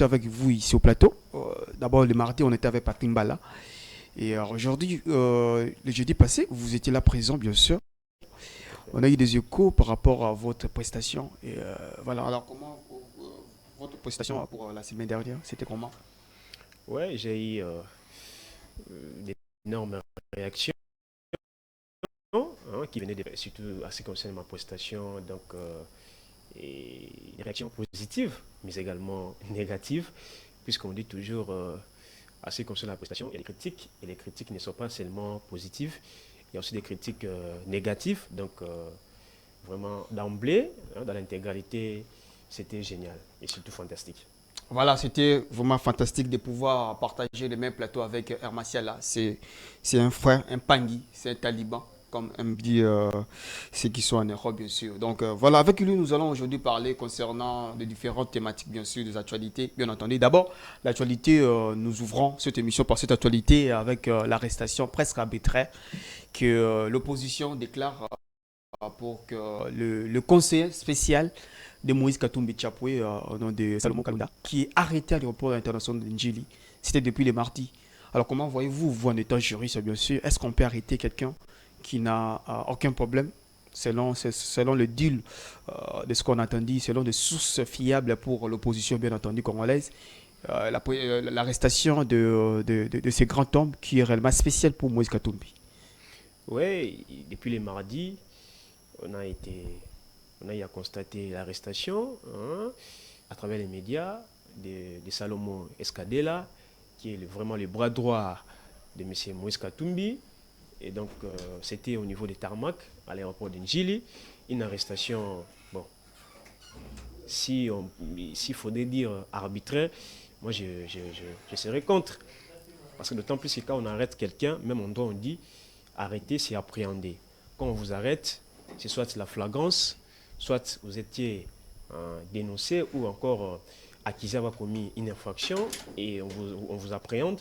avec vous ici au plateau. D'abord, le mardi, on était avec Patrick Mbala. Et aujourd'hui, le jeudi passé, vous étiez là présent, bien sûr. Tout à fait. On a eu des échos par rapport à votre prestation. Et voilà, alors comment votre prestation pour la semaine dernière, c'était comment? Ouais, j'ai eu des énormes réactions qui venaient surtout à ce qui concerne ma prestation. Donc, et des réactions positives, mais également négatives, puisqu'on dit toujours à ce qui concerne la prestation, il y a des critiques, et les critiques ne sont pas seulement positives, il y a aussi des critiques négatives. Donc, vraiment, d'emblée, dans l'intégralité, c'était génial et surtout fantastique. Voilà, c'était vraiment fantastique de pouvoir partager le même plateau avec Hermatial là. C'est un frère, un Pangui, c'est un taliban, comme aiment dit ceux qui sont en Europe, bien sûr. Donc voilà, avec lui, nous allons aujourd'hui parler concernant les différentes thématiques, bien sûr, des actualités, bien entendu. D'abord, l'actualité, nous ouvrons cette émission par cette actualité avec l'arrestation presque arbitraire que l'opposition déclare pour que le conseiller spécial de Moïse Katumbi Chapoué, au nom de Salomon Kalunda, qui est arrêté à l'aéroport international de Njili. C'était depuis le mardi. Alors comment voyez-vous, vous en étant juriste, bien sûr, est-ce qu'on peut arrêter quelqu'un qui n'a aucun problème selon le deal de ce qu'on a entendu, selon des sources fiables pour l'opposition, bien entendu, congolaise, l'arrestation de ces grands hommes qui est réellement spécial pour Moïse Katumbi. Ouais, depuis les mardis, on a été, on a eu à constater l'arrestation à travers les médias de Salomon Escadela, qui est vraiment le bras droit de M. Moïse Katumbi. Et donc, c'était au niveau des tarmac, à l'aéroport de Njili, une arrestation, bon, si s'il faudrait dire arbitraire, moi je serais contre. Parce que d'autant plus que quand on arrête quelqu'un, même en droit on dit arrêter, c'est appréhender. Quand on vous arrête, c'est soit la flagrance, soit vous étiez dénoncé ou encore accusé d'avoir commis une infraction et on vous appréhende,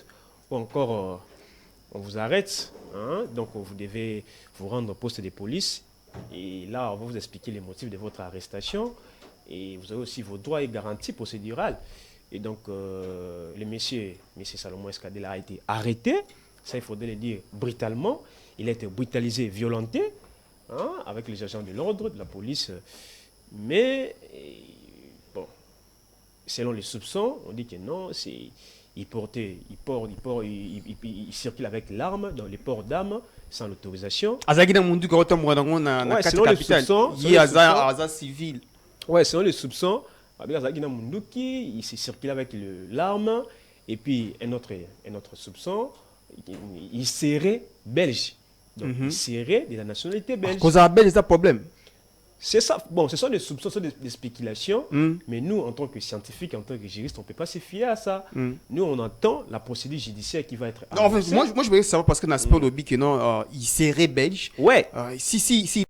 ou encore on vous arrête, donc vous devez vous rendre au poste de police. Et là, on va vous expliquer les motifs de votre arrestation. Et vous avez aussi vos droits et garanties procédurales. Et donc, monsieur Salomon Escadela a été arrêté, ça il faudrait le dire brutalement. Il a été brutalisé, violenté, avec les agents de l'ordre, de la police. Mais, bon, selon les soupçons, on dit que non, c'est, il circule avec l'arme, dans les ports d'armes, sans l'autorisation. Azaki na mundu ka oto mwana na Ouais, kati selon les capitale. soupçons, selon Yi les soupçons, aza civil. ouais, selon les soupçons, il s'est circulé avec l'arme, et puis un autre soupçon, il serait belge. Donc, il Mhm. serait de la nationalité belge. Cause abel is a problème. C'est ça. Bon, ce sont des soupçons, ce sont des spéculations, Mm. mais nous, en tant que scientifiques, en tant que juristes, on ne peut pas se fier à ça. Mm. Nous, on entend la procédure judiciaire qui va être Non, en fait, annoncée. moi je voulais savoir parce que dans ce Mm. lobby que non, il serait belge. Ouais, Si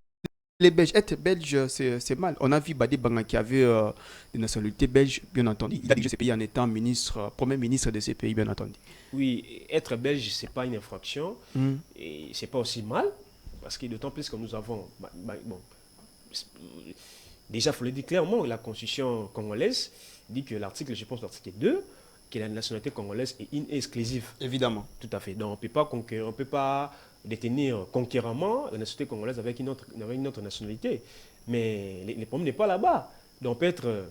les Belges, être belge, c'est mal. On a vu Badi Banga qui avait une nationalité belge, bien entendu. Il a dirigé ce pays en étant ministre, premier ministre de ce pays, bien entendu. oui, être belge, c'est pas une infraction, Mm. et c'est pas aussi mal, parce que d'autant plus que nous avons, bon, déjà, il faut le dire clairement, la constitution congolaise dit que l'article, je pense, l'article 2, que la nationalité congolaise est exclusive. Évidemment. Tout à fait. Donc, on ne peut pas on peut pas détenir conquéramment la nationalité congolaise avec une autre nationalité. Mais le problème n'est pas là-bas. Donc, on peut être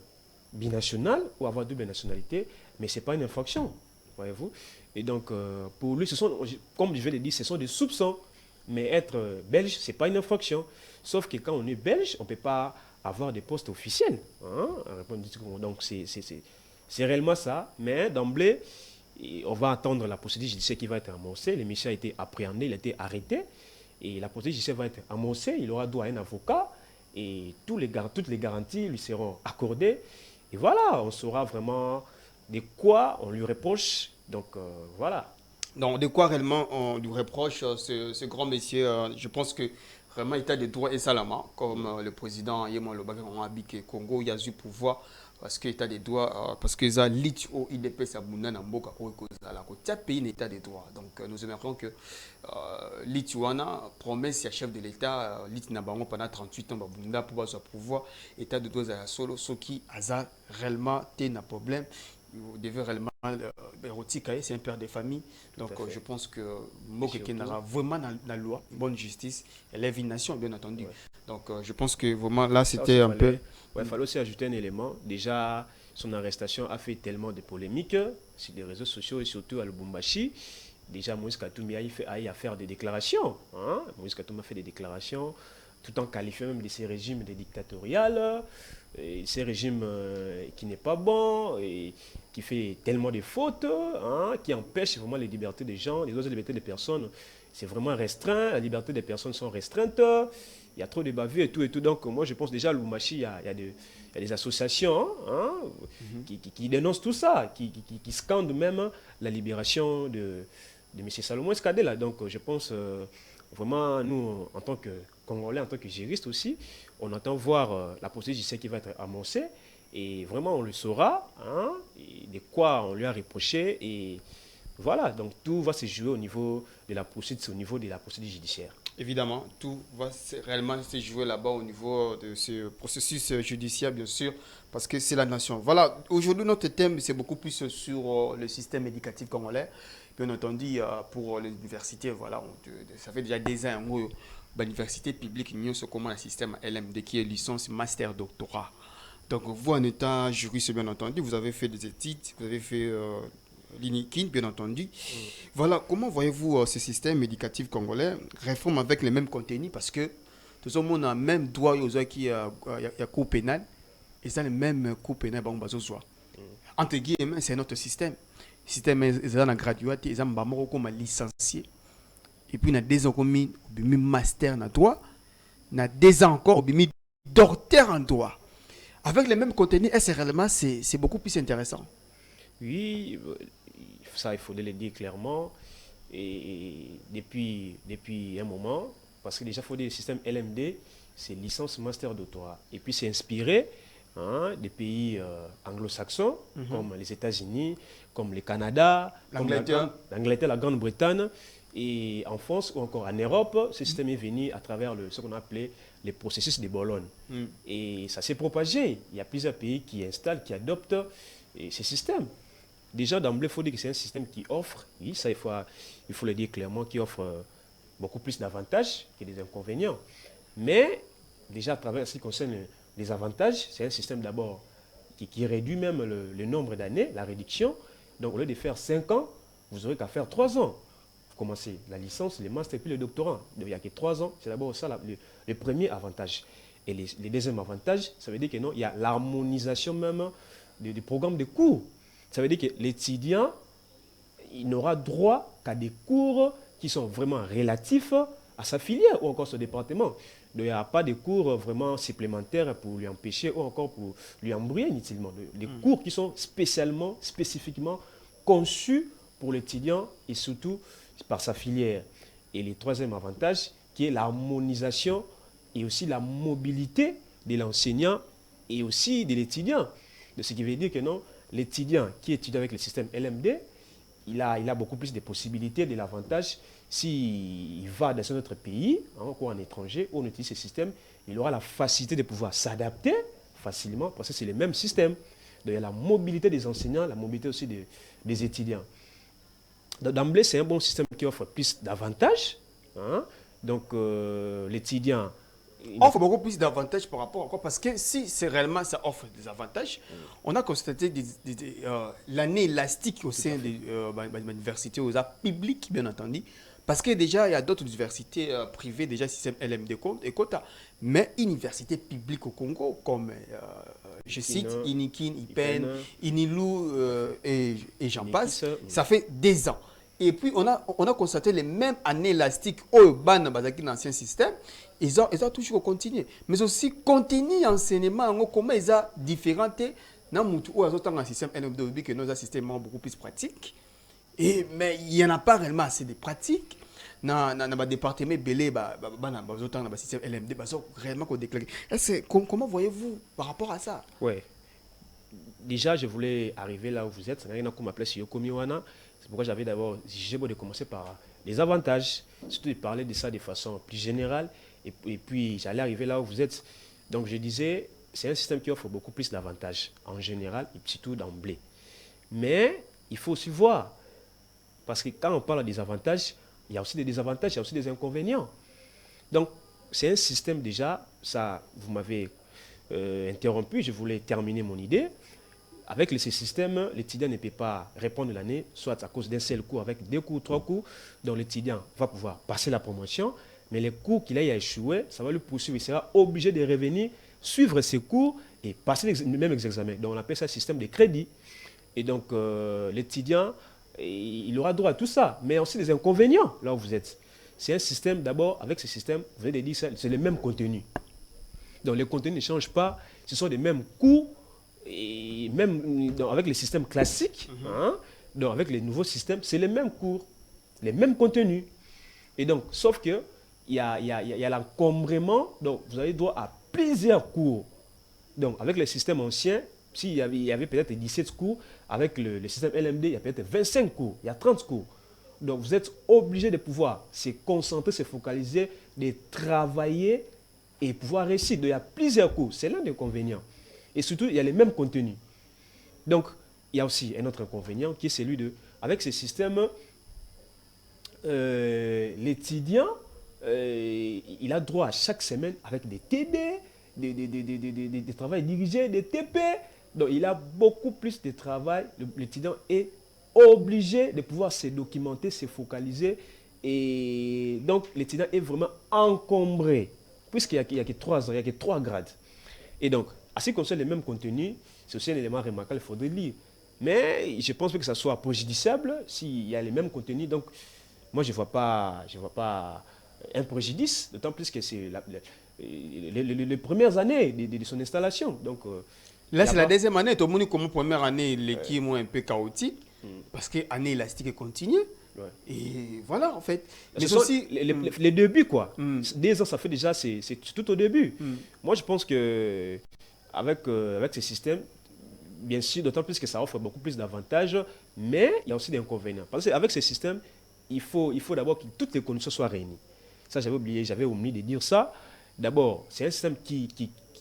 binational ou avoir double nationalité, mais ce n'est pas une infraction, voyez-vous. Et donc, pour lui, comme je vais le dire, ce sont des soupçons. Mais être belge, ce n'est pas une infraction. Sauf que quand on est belge, on ne peut pas avoir des postes officiels. Donc, c'est réellement ça. Mais d'emblée, on va attendre la procédure judiciaire qui va être amorcée. Le monsieur a été appréhendé, il a été arrêté. Et la procédure judiciaire va être amorcée. Il aura droit à un avocat. Et toutes les garanties lui seront accordées. Et voilà, on saura vraiment de quoi on lui reproche. Donc, voilà. Donc, de quoi réellement on lui reproche ce grand monsieur je pense que vraiment, il a des droits et salama, comme le président Yéman Lobaka Congo, Congo, il a eu pouvoir parce qu'il a des droits, parce que ça lit au IDP, ça bouna n'amboka au kozala. Tia pays n'état des droits. Donc, nous aimerions que Lituana, promesse à chef de l'État, Lit Nabango pendant 38 ans, babunda pour pouvoir, état de droits à la solo, ce qui a réellement un problème. vous devez réellement érotique, c'est un père de famille. Tout Donc à fait. je pense que Et Moke surtout, Kenara, vraiment dans la loi, bonne justice, élève une nation, bien entendu. ouais. Donc je pense que vraiment là, Ça aussi, c'était un peu... fallait aussi ajouter un élément. Déjà, son arrestation a fait tellement de polémiques sur les réseaux sociaux et surtout à Lubumbashi. Déjà, Moïse Katumbi a eu à faire des déclarations. Hein? Moïse Katumbi a fait des déclarations tout en qualifiant même de ces régimes de dictatorial, et ces régimes qui n'est pas bon, et qui fait tellement de fautes, hein, qui empêche vraiment les libertés des gens, les autres libertés des personnes. C'est vraiment restreint, la liberté des personnes sont restreintes, il y a trop de bavures et tout et tout. Donc moi je pense déjà à Lumachi, il y a des associations hein, Mhm. qui dénoncent tout ça, qui scandent même la libération de M. Salomon Escadé. Donc je pense vraiment, nous, en tant que Congolais, en tant que juristes aussi, on attend voir la procédure judiciaire qui va être annoncée. Et vraiment, on le saura, hein, et de quoi on lui a reproché. Et voilà, donc tout va se jouer au niveau de la procédure, au niveau de la procédure judiciaire. Évidemment, tout va réellement se jouer là-bas au niveau de ce processus judiciaire, bien sûr, parce que c'est la nation. Voilà, aujourd'hui, notre thème, c'est beaucoup plus sur le système éducatif congolais. Bien entendu, pour l'université, voilà, ça fait déjà des ans où l'université publique, nous sommes comment le système LMD, qui est licence, master, doctorat. Donc, vous, en étant juriste, bien entendu, vous avez fait des études, vous avez fait l'INIKIN, bien entendu. Voilà, comment voyez-vous ce système éducatif congolais réforme avec les mêmes contenus parce que tout le monde a le même droit aux gens qui a cours pénal et ça le même cours pénal bon bazo soit. Entre guillemets, c'est notre système. Le système est dans la graduate, ils ont comme licencié et puis il y a des ans comme master en droit, il y a des ans encore docteur en droit. Avec les mêmes contenus, réellement c'est beaucoup plus intéressant. Oui, ça, il faut le dire clairement. Et depuis un moment, parce que déjà, il faut dire le système LMD, c'est licence master doctorat. Et puis, c'est inspiré hein, des pays anglo-saxons, comme les États-Unis, comme le Canada, comme L'Angleterre. l'Angleterre, la Grande-Bretagne. Et en France ou encore en Europe, ce système est venu à travers ce qu'on a appelé les processus de Bologne. Mm. Et ça s'est propagé. Il y a plusieurs pays qui installent, qui adoptent ces systèmes. Déjà, d'emblée, il faut dire que c'est un système qui offre, oui, ça il faut le dire clairement, qui offre beaucoup plus d'avantages que des inconvénients. Mais, déjà, à travers ce qui concerne les avantages, c'est un système d'abord qui réduit même le nombre d'années, la réduction. Donc, au lieu de faire 5 ans, vous n'aurez qu'à faire 3 ans. Vous commencez la licence, le master et puis le doctorat. Donc, il n'y a que 3 ans. C'est d'abord ça le premier avantage. Et les deuxième avantage, ça veut dire que non, il y a l'harmonisation même du programme de cours. Ça veut dire que l'étudiant, il n'aura droit qu'à des cours qui sont vraiment relatifs à sa filière ou encore son département. Donc, il n'y a pas de cours vraiment supplémentaires pour lui empêcher ou encore pour lui embrouiller inutilement. Des cours qui sont spécifiquement conçus pour l'étudiant et surtout par sa filière. Et le troisième avantage, qui est l'harmonisation et aussi la mobilité de l'enseignant et aussi de l'étudiant. De ce qui veut dire que non, l'étudiant qui étudie avec le système LMD, il a beaucoup plus de possibilités, de l'avantage. S'il va dans un autre pays, ou en étranger, où on utilise ce système, il aura la facilité de pouvoir s'adapter facilement parce que c'est le même système. Donc, il y a la mobilité des enseignants, la mobilité aussi des étudiants. D'emblée, c'est un bon système qui offre plus d'avantages. Hein? Donc, l'étudiant Offre beaucoup plus d'avantages par rapport à quoi? Parce que si c'est réellement ça offre des avantages, on a constaté l'année élastique au sein de l'université aux arts publics, bien entendu. Parce que déjà, il y a d'autres universités privées, déjà système LMD et quota. Mais universités publiques au Congo, comme je cite, Inikin, Ipen, Inilou et j'en passe, ça fait des ans. Et puis, on a constaté les mêmes années élastiques au ban dans l'ancien système. Ils ont toujours continué. Mais aussi, continuer l'enseignement, comment ils ont différenté dans le système NFDB, que nous avons un système beaucoup plus pratique. Mais il n'y en a pas réellement assez de pratiques. Dans le département Belé, dans le système LMD, réellement déclaré. Comment voyez-vous par rapport à ça? Oui. Déjà, je voulais arriver là où vous êtes. C'est pourquoi j'avais d'abord jugé de commencer par les avantages, surtout de parler de ça de façon plus générale. Et puis, j'allais arriver là où vous êtes. Donc, je disais, c'est un système qui offre beaucoup plus d'avantages en général et surtout d'emblée. Mais il faut aussi voir, parce que quand on parle des avantages, il y a aussi des désavantages, il y a aussi des inconvénients. Donc, c'est un système déjà, ça, vous m'avez interrompu, je voulais terminer mon idée. Avec ce système, l'étudiant ne peut pas répondre l'année, soit à cause d'un seul cours, avec 2 cours, 3 cours. Donc l'étudiant va pouvoir passer la promotion, mais les cours qu'il a échoué, ça va le poursuivre. Il sera obligé de revenir, suivre ses cours et passer les mêmes examens. Donc on appelle ça système de crédit. Et donc l'étudiant, il aura droit à tout ça, mais aussi des inconvénients là où vous êtes. C'est un système, d'abord, avec ce système, vous avez dit ça, c'est le même contenu. Donc les contenus ne changent pas, ce sont les mêmes cours. Et même avec les systèmes classiques, donc avec les nouveaux systèmes, c'est les mêmes cours, les mêmes contenus. Et donc, sauf que il y a l'encombrement, donc vous avez droit à plusieurs cours. Donc, avec les systèmes anciens, s'il y avait peut-être 17 cours, avec le système LMD, il y a peut-être 25 cours, il y a 30 cours. Donc, vous êtes obligé de pouvoir se concentrer, se focaliser, de travailler et pouvoir réussir. Donc, il y a plusieurs cours, c'est l'un des inconvénients. Et surtout, il y a les mêmes contenus. Donc, il y a aussi un autre inconvénient qui est celui de, avec ce système, l'étudiant, il a droit à chaque semaine avec des TD, des travaux dirigés, des TP. Donc, il a beaucoup plus de travail. L'étudiant est obligé de pouvoir se documenter, se focaliser. Et donc, l'étudiant est vraiment encombré, puisqu'il n'y a que 3 ans, il n'y a que 3 grades. Et donc, à ce qui concerne les mêmes contenus, c'est aussi un élément remarquable, il faudrait lire. Mais je pense pas que ça soit préjudiciable s'il y a les mêmes contenus. Donc, moi, je ne vois pas un préjudice, d'autant plus que c'est les premières années de son installation. Donc, là, c'est la deuxième année. Tout le monde, comme première année, l'équipe est un peu chaotique, parce que l'année élastique continue. Ouais. Et voilà, en fait. Mais c'est aussi les débuts, quoi. 2 ans, ça fait déjà, c'est tout au début. Moi, je pense que avec ce système, bien sûr, d'autant plus que ça offre beaucoup plus d'avantages, mais il y a aussi des inconvénients. Parce qu'avec ce système, il faut d'abord que toutes les conditions soient réunies. Ça, j'avais omis de dire ça. D'abord, c'est un système qui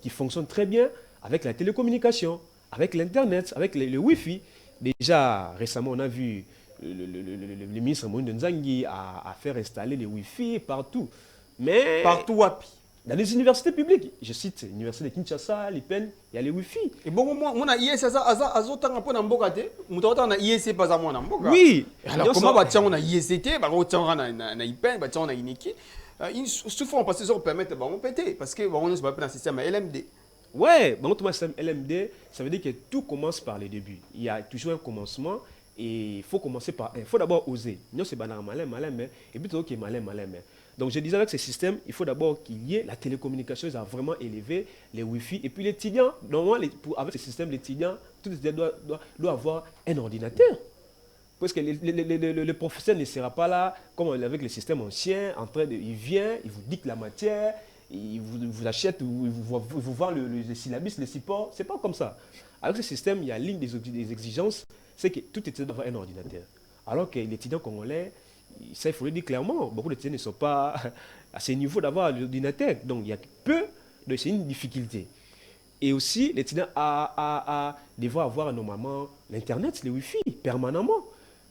fonctionne très bien avec la télécommunication, avec l'Internet, avec le Wi-Fi. Déjà, récemment, on a vu le ministre Moïse Nzangi a fait installer les Wi-Fi partout. Mais partout, wapi? Dans les universités publiques, je cite l'université de Kinshasa, l'IPEN, il y a les Wi-Fi. Et bon, moi, on a IS, oui. Alors, comment on a IST, on a IPEN, on a INEKI. Souvent, parce que ça permet de péter, parce que on est dans le système LMD. Ouais, dans le système LMD, ça veut dire que tout commence par le début. Il y a toujours un commencement. Et il faut commencer par... Il faut d'abord oser. Nous, c'est malin, mais... Et puis, c'est malin, mais... Donc, je disais avec ce système, il faut d'abord qu'il y ait la télécommunication, ils ont vraiment élevé les Wi-Fi. Et puis, l'étudiant, normalement, avec ce système, l'étudiant, tout l'étudiant doit avoir un ordinateur. Parce que le professeur ne sera pas là, comme avec le système ancien, il vient, il vous dicte la matière, il vous achète, il vous vend le syllabus, le support. Ce n'est pas comme ça. Avec ce système, il y a l'une des exigences, c'est que tout étudiant doit avoir un ordinateur. Alors que l'étudiant congolais, ça il faut le dire clairement, beaucoup d'étudiants ne sont pas à ce niveau d'avoir l'ordinateur. Donc il y a peu, donc c'est une difficulté. Et aussi, l'étudiant devra avoir normalement l'Internet, le Wi-Fi, permanemment.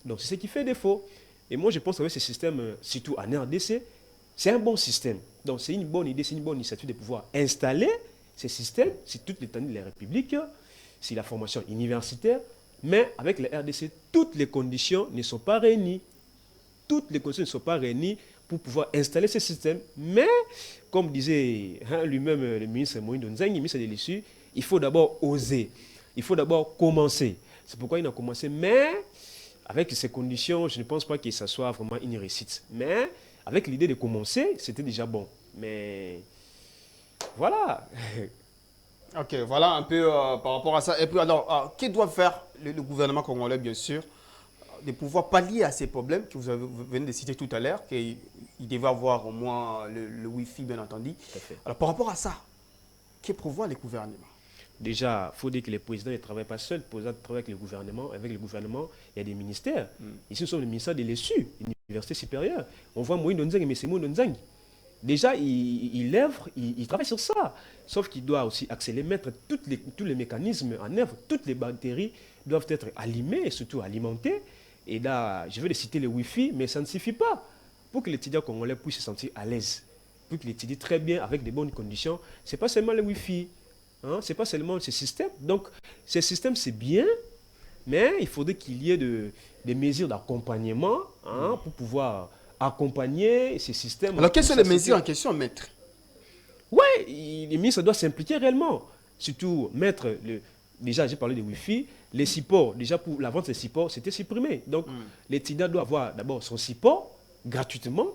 Donc c'est ce qui fait défaut. Et moi je pense qu'avec ce système, surtout en RDC, c'est un bon système. Donc c'est une bonne idée, c'est une bonne initiative de pouvoir installer ces systèmes sur toute l'étendue de la République, sur la formation universitaire. Mais avec la RDC, toutes les conditions ne sont pas réunies. Toutes les conditions ne sont pas réunies pour pouvoir installer ce système. Mais, comme disait lui-même le ministre Moïse Nzangi, le ministre de l'Issue, il faut d'abord oser. Il faut d'abord commencer. C'est pourquoi il a commencé. Mais, avec ces conditions, je ne pense pas que ça soit vraiment une réussite. Mais, avec l'idée de commencer, c'était déjà bon. Mais, voilà. Ok, voilà un peu par rapport à ça. Et puis alors, que doit faire le gouvernement congolais, bien sûr, de pouvoir pallier à ces problèmes que vous venez de citer tout à l'heure, qu'il devait avoir au moins le Wi-Fi, bien entendu. Alors, par rapport à ça, que prévoit le gouvernement? Déjà, il faut dire que le président ne travaille pas seul, le président travaille avec le gouvernement. Avec le gouvernement, il y a des ministères. Ici, nous sommes le ministère de l'ESU, l'Université supérieure. On voit Moïse Nzangi, mais c'est Moïse Nzangi. Déjà, il œuvre, il travaille sur ça. Sauf qu'il doit aussi accélérer, mettre tous les mécanismes en œuvre. Toutes les batteries doivent être allumées et surtout alimentées. Et là, je vais les citer le Wi-Fi, mais ça ne suffit pas. Pour que l'étudiant congolais puisse se sentir à l'aise, pour qu'il étudie très bien avec de bonnes conditions, ce n'est pas seulement le Wi-Fi, hein, ce n'est pas seulement ces systèmes. Donc, ces systèmes, c'est bien, mais il faudrait qu'il y ait des mesures d'accompagnement pour pouvoir accompagner ces systèmes. Alors, quelles sont les mesures en question, maître? Oui, les ministres doivent s'impliquer réellement. Surtout, déjà, j'ai parlé de Wi-Fi, les supports, déjà pour la vente des supports, c'était supprimé. Donc, l'étudiant doit avoir d'abord son support gratuitement.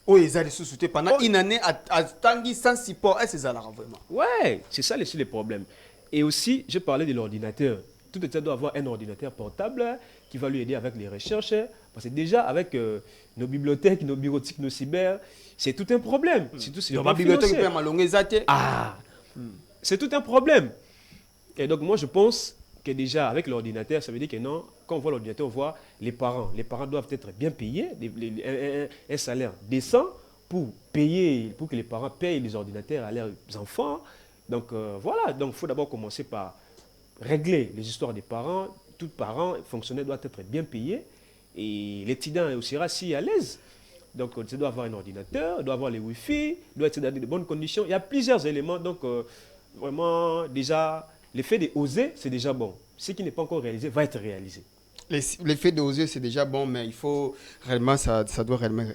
Oui, ils allaient se soutenir pendant une année à Tanguy sans support. Est-ce que ça vraiment? Ouais, c'est ça les problèmes. Et aussi, je parlais de l'ordinateur. Tout étudiant doit avoir un ordinateur portable qui va lui aider avec les recherches. Parce que déjà, avec nos bibliothèques, nos bureautiques, nos cyber, c'est tout un problème. Surtout si c'est tout un problème. Et donc, moi, je pense que déjà, avec l'ordinateur, ça veut dire que non, quand on voit l'ordinateur, on voit les parents. Les parents doivent être bien payés, un salaire décent pour que les parents payent les ordinateurs à leurs enfants. Donc, voilà. Donc, il faut d'abord commencer par régler les histoires des parents. Tout parent fonctionnaire doit être bien payé. Et l'étudiant aussi sera si à l'aise. Donc, il doit avoir un ordinateur, il doit avoir les Wi-Fi, il doit être dans de bonnes conditions. Il y a plusieurs éléments. Donc, vraiment, déjà, l'effet d'oser, c'est déjà bon. Ce qui n'est pas encore réalisé va être réalisé. L'effet d'oser, c'est déjà bon, mais il faut réellement, ça doit réellement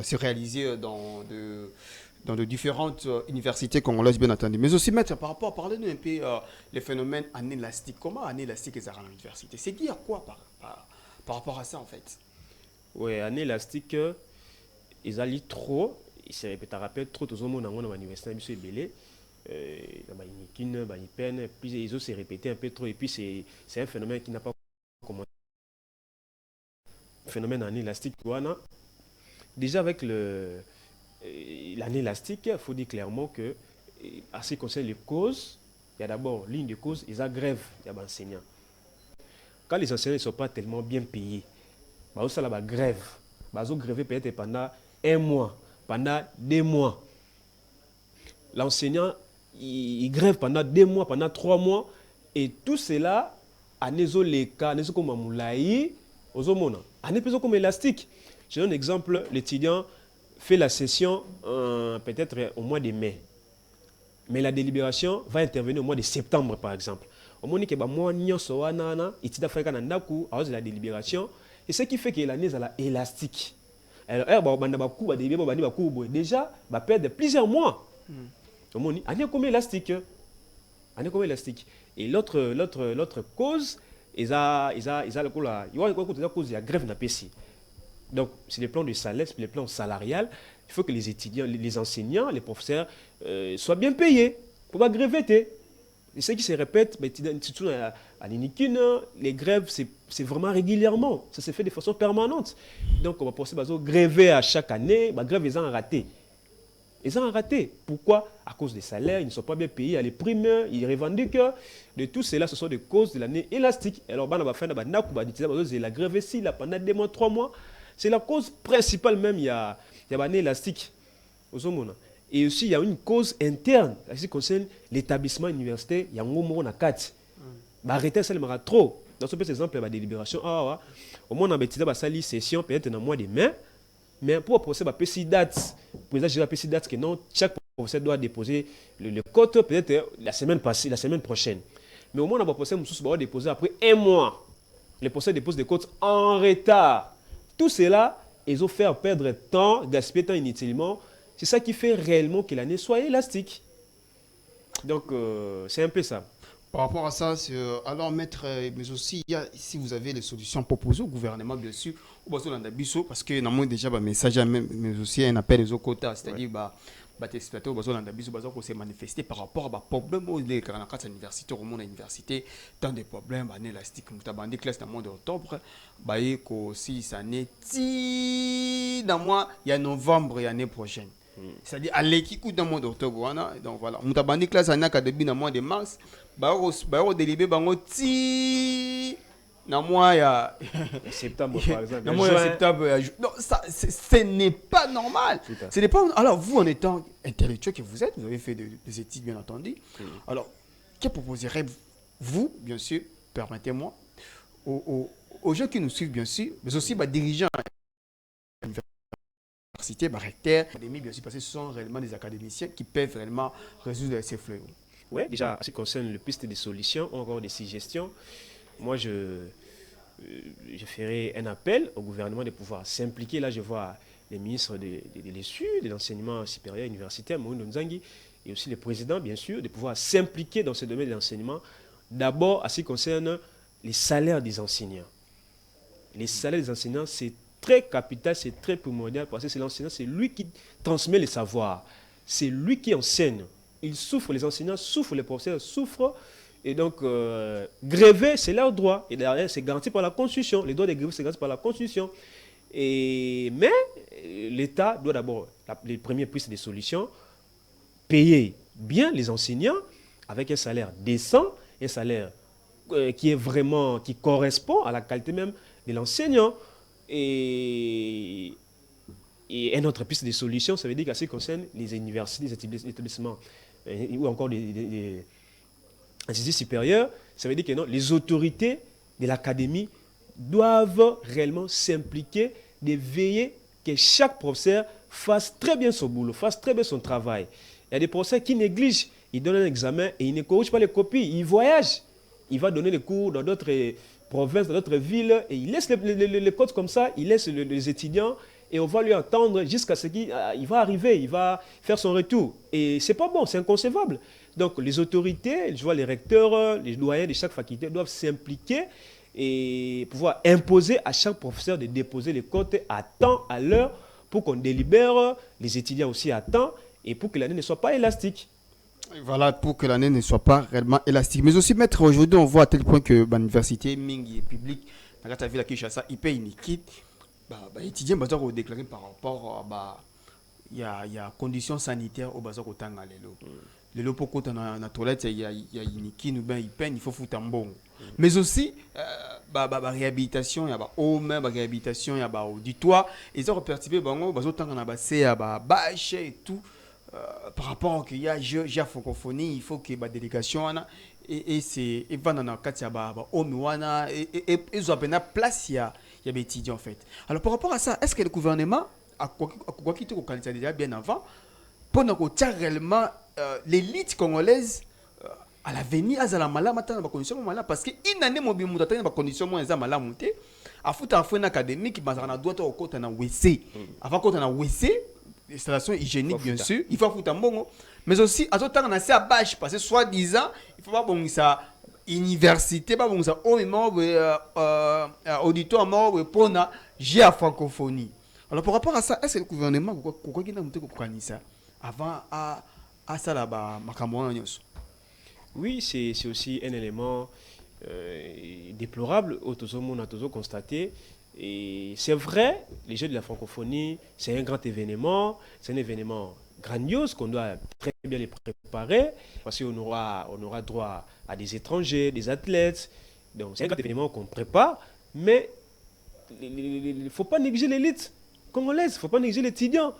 se réaliser dans de différentes universités congolaises, bien entendu. Mais aussi, maître, par rapport à parler un peu les phénomènes anélastiques. Comment anélastique est à l'université? C'est dire quoi par rapport à ça, en fait? Oui, anélastique, ils allient trop. Ils se répètent, trop, tout le monde dans l'université, ils sont belés. Puis ils ont se répété un peu trop. Et puis, c'est un phénomène qui n'a pas commencé. Phénomène anélastique, déjà avec l'anélastique, il faut dire clairement que, à ce qui concerne les causes, il y a d'abord ligne de cause, ils ont grève, il y a des enseignants. Quand les enseignants ne sont pas tellement bien payés, ils ont la grève. Ils ont grévé peut-être pendant 1 mois, pendant 2 mois. L'enseignant, il grève pendant 2 mois, pendant 3 mois, et tout cela, à Nézoleka, Nézokoma Moulaï, aux hommes, à Nézokoma comme élastique. J'ai un exemple, l'étudiant fait la session peut-être au mois de mai. Mais la délibération va intervenir au mois de septembre, par exemple. Au moment où moi, il la délibération, et ce qui fait que l'année est élastique. Alors, déjà, va perdre plusieurs mois. Au moment où il y a comme élastique. Et l'autre cause, il y a la cause de la grève d'APC. Donc, c'est le plan de salaire, c'est le plan salarial. Il faut que les étudiants, les enseignants, les professeurs soient bien payés pour pas gréver. Et ce qui se répète, surtout à l'Inikine, les grèves, c'est vraiment régulièrement. Ça se fait de façon permanente. Donc, on va penser à gréver à chaque année. Les grèves, ils ont raté. Ils ont raté. Pourquoi? À cause des salaires, ils ne sont pas bien payés. Il y a les primes, ils revendiquent. De tout cela, ce sont des causes de l'année élastique. Alors, on va faire la grève ici, pendant 2 mois, 3 mois. C'est la cause principale même, il y a l'année élastique. Et aussi, il y a une cause interne, qui concerne l'établissement universitaire. Il y a un moment à 4. Arrêter ça, il y trop. Dans ce petit exemple, il y a la délibération. Au moins, on a une session, peut-être dans le mois de mai. Mais pour procéder à la date, pour gérer la date, que non, chaque professeur doit déposer le code peut-être la semaine prochaine. Mais au moins, on va déposer après 1 mois. Les professeurs déposent des codes en retard. Tout cela, ils ont fait perdre temps, gaspiller temps inutilement. C'est ça qui fait réellement que l'année soit élastique. Donc, c'est un peu ça. Par rapport à ça, alors maître, mais aussi, si vous avez les solutions proposées au gouvernement, bien sûr, parce que nous avons déjà un message, mais aussi un appel aux quotas, c'est-à-dire exploiter se manifester par rapport à problème où les grands universités au monde université tant de problèmes élastiques mutabandi classe dans le mois d'octobre si ça n'est dans mois il y a novembre l'année prochaine. C'est-à-dire à l'équipe dans le mois d'octobre donc voilà mutabandi classe en début dans le mois de mars délibéré bango ti dans moi, il y a. Septembre, par exemple. Dans moi, il y a septembre. Non, ça, ce n'est pas normal. Ce n'est pas. Alors, vous, en étant intellectuel que vous êtes, vous avez fait des études, bien entendu. Alors, que proposerez-vous, bien sûr, permettez-moi, aux gens qui nous suivent, bien sûr, mais aussi dirigeants université, recteur, académie, bien sûr, parce que ce sont réellement des académiciens qui peuvent réellement résoudre ces fléaux. Oui, déjà, en ce qui concerne le piste des solutions, encore des suggestions, moi, je ferai un appel au gouvernement de pouvoir s'impliquer. Là, je vois les ministres de l'ESU, de l'enseignement supérieur universitaire, Moïse Nzangi, et aussi le président, bien sûr, de pouvoir s'impliquer dans ce domaine de l'enseignement. D'abord, en ce qui concerne les salaires des enseignants. Les salaires des enseignants, c'est très capital, c'est très primordial, parce que c'est l'enseignant, c'est lui qui transmet les savoirs. C'est lui qui enseigne. Il souffre, les enseignants souffrent, les professeurs souffrent. Et donc, gréver, c'est leur droit. Et derrière, c'est garanti par la Constitution. Les droits des grévistes, c'est garanti par la Constitution. Mais l'État doit d'abord, les premières pistes des solutions, payer bien les enseignants avec un salaire décent, un salaire qui correspond à la qualité même de l'enseignant. Et une autre piste de solution, ça veut dire qu'à ce qui concerne les universités, les établissements, ou encore des instituts supérieurs, ça veut dire que non, les autorités de l'académie doivent réellement s'impliquer, de veiller que chaque professeur fasse très bien son boulot, fasse très bien son travail. Il y a des professeurs qui négligent, ils donnent un examen et ils ne corrigent pas les copies, ils voyagent. Il va donner des cours dans d'autres provinces, dans d'autres villes, et il laisse les codes comme ça, il laisse les étudiants, et on va lui entendre jusqu'à ce qu'il va arriver, il va faire son retour. Et c'est pas bon, c'est inconcevable. Donc les autorités, je vois les recteurs, les doyens de chaque faculté doivent s'impliquer et pouvoir imposer à chaque professeur de déposer les codes à temps, à l'heure, pour qu'on délibère, les étudiants aussi à temps, et pour que l'année ne soit pas élastique. Voilà, pour que l'année ne soit pas réellement élastique. Mais aussi, maître, aujourd'hui, on voit à tel point que l'université Mingi est publique, dans la ville à Kinshasa, il paye une équipe. Étudiants ont déclaré par rapport à il y a conditions sanitaires au bazar au Tanga lelo. Lelo pour côté dans la toilette il y a une qui nous ben il peine il faut foutre un bon. Mais aussi réhabilitation il y a au même réhabilitation il y a auditoire et ça participer bango bazar au Tanga na basé à bâche et tout par rapport qu'il y a j'ai francophonie il faut que la délégation et c'est et va dans le cadre ya au miwana et ils ont bien place il y a des étudiants en fait. Alors par rapport à ça, est-ce que le gouvernement a quoi quitter au candidat déjà bien avant pour nous réellement l'élite congolaise à l'avenir à la malade maintenant dans conditions malade parce que une année mon bien dans dans conditions moins za malade monter à foot en fin académique mais on a droit au côté na WC avant côté na WC installation hygiénique bien sûr il faut foutre en bon mais aussi à tout temps on a assez à bâche parce que soi-disant il faut pas bon ça université pas bon ça au moment auditoire mort pour na j'ai à francophonie. Alors par rapport à ça est-ce que le gouvernement pourquoi qu'il n'a pas ça avant à ça là-bas makambo. Oui, c'est aussi un élément déplorable au on a toujours constaté. Et c'est vrai, les Jeux de la francophonie, c'est un grand événement, c'est un événement grandiose qu'on doit très bien les préparer parce qu'on aura droit à des étrangers, des athlètes. Donc c'est un grand événement qu'on prépare, mais il ne faut pas négliger l'élite congolaise, il ne faut pas négliger l'étudiant.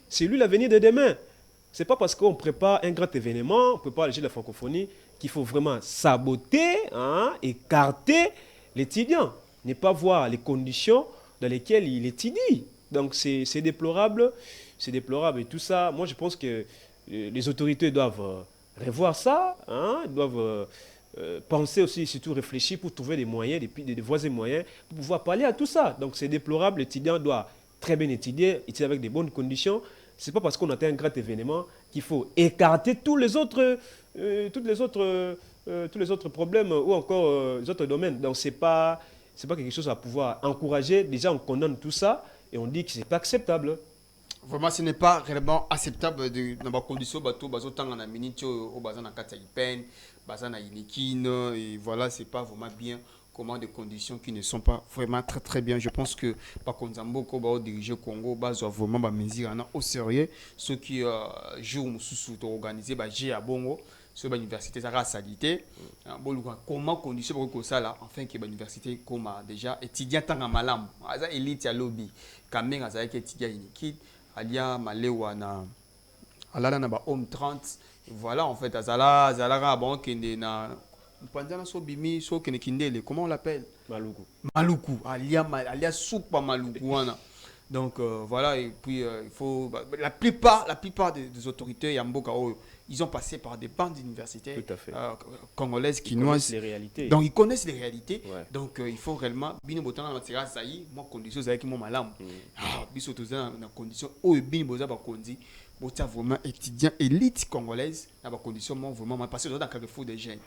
C'est lui l'avenir de demain. Ce n'est pas parce qu'on prépare un grand événement, on prépare les Jeux de la francophonie, qu'il faut vraiment saboter, écarter l'étudiant, ne pas voir les conditions dans lesquelles il étudie. Donc c'est déplorable, c'est déplorable. Et tout ça, moi je pense que les autorités doivent revoir ça, doivent penser aussi, surtout réfléchir pour trouver des moyens, des voies et moyens pour pouvoir parler à tout ça. Donc c'est déplorable, l'étudiant doit très bien étudier avec des bonnes conditions. Ce n'est pas parce qu'on a un grand événement qu'il faut écarter tous les autres problèmes ou encore les autres domaines. Donc ce n'est pas quelque chose à pouvoir encourager. Déjà, on condamne tout ça et on dit que ce n'est pas acceptable. Vraiment, ce n'est pas réellement acceptable dans les conditions bateau, autant en minute au bazar na kata ipen, bazar na inikine et voilà, c'est pas vraiment bien. Comment des conditions qui ne sont pas vraiment très très bien. Je pense que par contre, Zamboko diriger Congo, doit vraiment mesure au sérieux. Ceux qui jouent sous organisé, j'ai à Bongo. sur l'université, ça reste salité. Comment condition pour ça là, enfin que l'université comme déjà étudiant tant en malam, ça élite à lobby, quand même à ça étudiant une alia malewana, alala na ba homme 30, voilà en fait azala azala bon kende na pendant so bimi so kende kindele, comment on l'appelle? Maluku. Maluku, alia soupa maluku wana. Donc voilà, et puis il faut la plupart des autorités Yamboka, ils ont passé par des bandes d'universités congolaises, quinoises. Les réalités. Donc ils connaissent les réalités. Ouais. Donc il faut réellement bino botana na tira sayi, moi condition ça qui mon malam. Ah, biso toza na condition bino boza ba kondi, bota vraiment étudiant élite congolaise na ba condition moi vraiment parce que dans Carrefour des jeunes.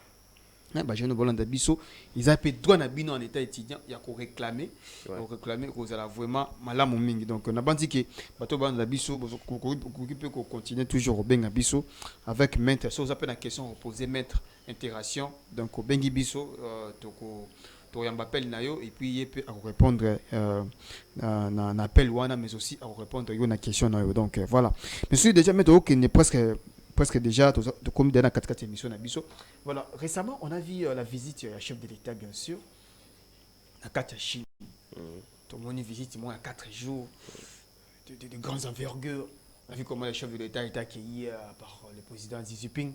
Bah, je ne vois pas biso, ils ont fait droit en état étudiant, il y a qu'à réclamer, qu'ils ont vraiment malamu mingi. Donc on a pas dit que bateau banda biso, qu'on continue toujours au benga biso avec maître. Ça vous appelle la question reposer maître intégration. Donc au bengi biso, to yambapel nayo et puis il peut répondre un appel wana, mais aussi à répondre à une question nayo. Donc voilà. Mais celui déjà maître qui n'est presque déjà comme dans la 4 émission Nabiso. Voilà, récemment on a vu la visite du chef de l'État bien sûr à 4 Chine. Tout le monde visite moi à 4 jours de grandes envergures. On a vu comment le chef de l'État est accueilli par le président Xi Jinping,